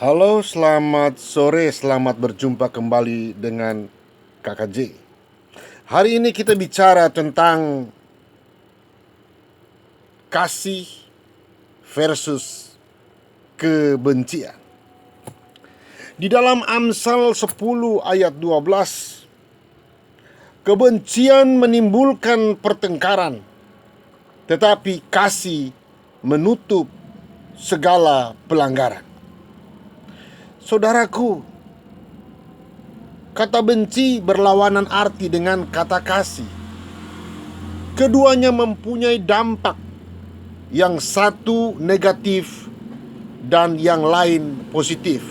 Halo, selamat sore, selamat berjumpa kembali dengan Kakak J. Hari ini kita bicara tentang kasih versus kebencian. Di dalam Amsal 10 ayat 12, kebencian menimbulkan pertengkaran, tetapi kasih menutup segala pelanggaran. Saudaraku, kata benci berlawanan arti dengan kata kasih. Keduanya mempunyai dampak, yang satu negatif dan yang lain positif.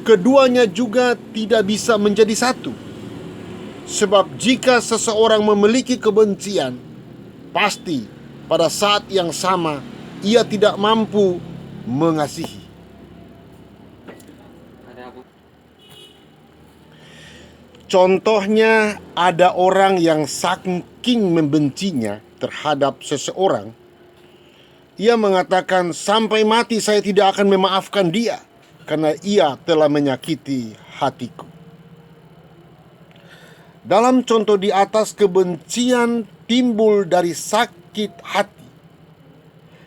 Keduanya juga tidak bisa menjadi satu. Sebab jika seseorang memiliki kebencian, pasti pada saat yang sama ia tidak mampu mengasihi. Contohnya, ada orang yang saking membencinya terhadap seseorang, ia mengatakan, sampai mati saya tidak akan memaafkan dia karena ia telah menyakiti hatiku. Dalam contoh di atas, kebencian timbul dari sakit hati.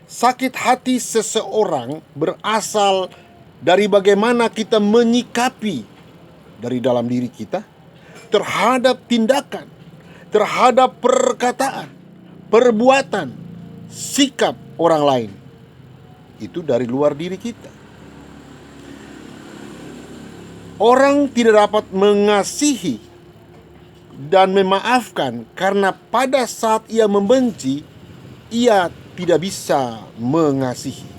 Sakit hati seseorang berasal dari bagaimana kita menyikapi dari dalam diri kita terhadap tindakan, terhadap perkataan, perbuatan, sikap orang lain. Itu dari luar diri kita. Orang tidak dapat mengasihi dan memaafkan karena pada saat ia membenci, ia tidak bisa mengasihi.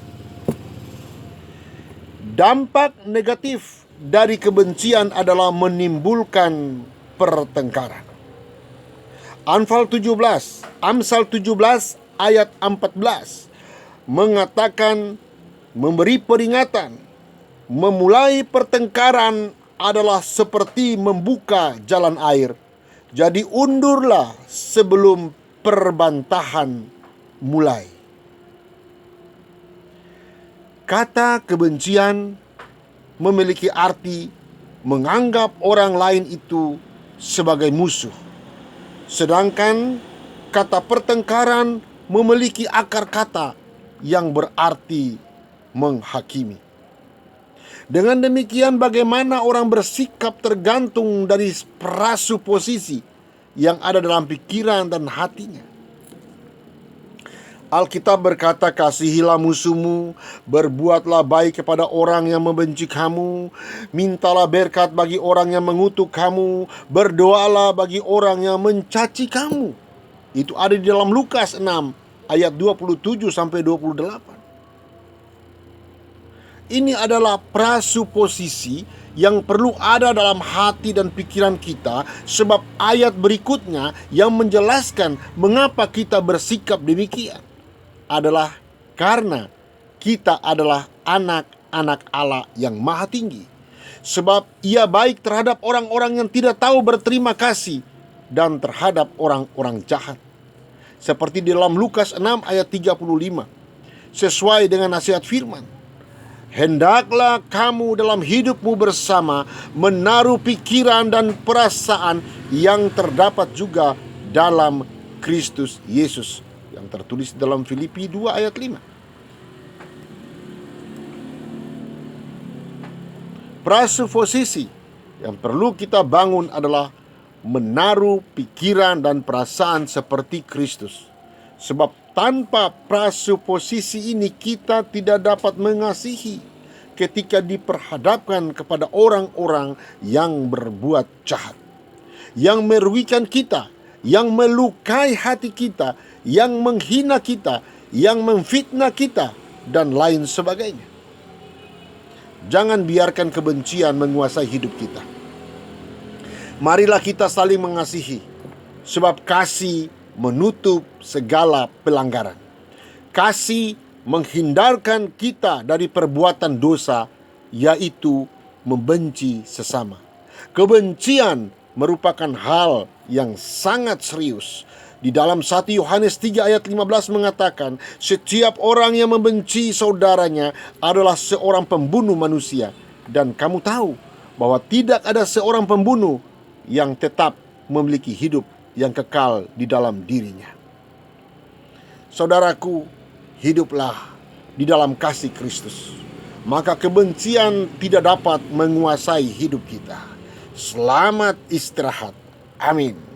Dampak negatif dari kebencian adalah menimbulkan pertengkaran. Amsal 17 ayat 14 mengatakan, memberi peringatan, memulai pertengkaran adalah seperti membuka jalan air. Jadi undurlah sebelum perbantahan mulai. Kata kebencian memiliki arti menganggap orang lain itu sebagai musuh. Sedangkan kata pertengkaran memiliki akar kata yang berarti menghakimi. Dengan demikian, bagaimana orang bersikap tergantung dari prasuposisi yang ada dalam pikiran dan hatinya. Alkitab berkata, kasihilah musuhmu, berbuatlah baik kepada orang yang membenci kamu, mintalah berkat bagi orang yang mengutuk kamu, berdoalah bagi orang yang mencaci kamu. Itu ada di dalam Lukas 6 ayat 27 sampai 28. Ini adalah prasuposisi yang perlu ada dalam hati dan pikiran kita, sebab ayat berikutnya yang menjelaskan mengapa kita bersikap demikian adalah karena kita adalah anak-anak Allah yang maha tinggi. Sebab ia baik terhadap orang-orang yang tidak tahu berterima kasih dan terhadap orang-orang jahat. Seperti di dalam Lukas 6 ayat 35, sesuai dengan nasihat firman, hendaklah kamu dalam hidupmu bersama menaruh pikiran dan perasaan yang terdapat juga dalam Kristus Yesus, yang tertulis dalam Filipi 2 ayat 5. Prasuposisi yang perlu kita bangun adalah menaruh pikiran dan perasaan seperti Kristus. Sebab tanpa prasuposisi ini kita tidak dapat mengasihi ketika diperhadapkan kepada orang-orang yang berbuat jahat, yang merugikan kita, yang melukai hati kita, yang menghina kita, yang memfitnah kita, dan lain sebagainya. Jangan biarkan kebencian menguasai hidup kita. Marilah kita saling mengasihi, sebab kasih menutup segala pelanggaran. Kasih menghindarkan kita dari perbuatan dosa, yaitu membenci sesama. Kebencian merupakan hal yang sangat serius Di dalam 1 Yohanes 3 ayat 15 mengatakan, setiap orang yang membenci saudaranya adalah seorang pembunuh manusia. Dan kamu tahu bahwa tidak ada seorang pembunuh yang tetap memiliki hidup yang kekal di dalam dirinya. Saudaraku, hiduplah di dalam kasih Kristus, maka kebencian tidak dapat menguasai hidup kita. Selamat istirahat. Amin.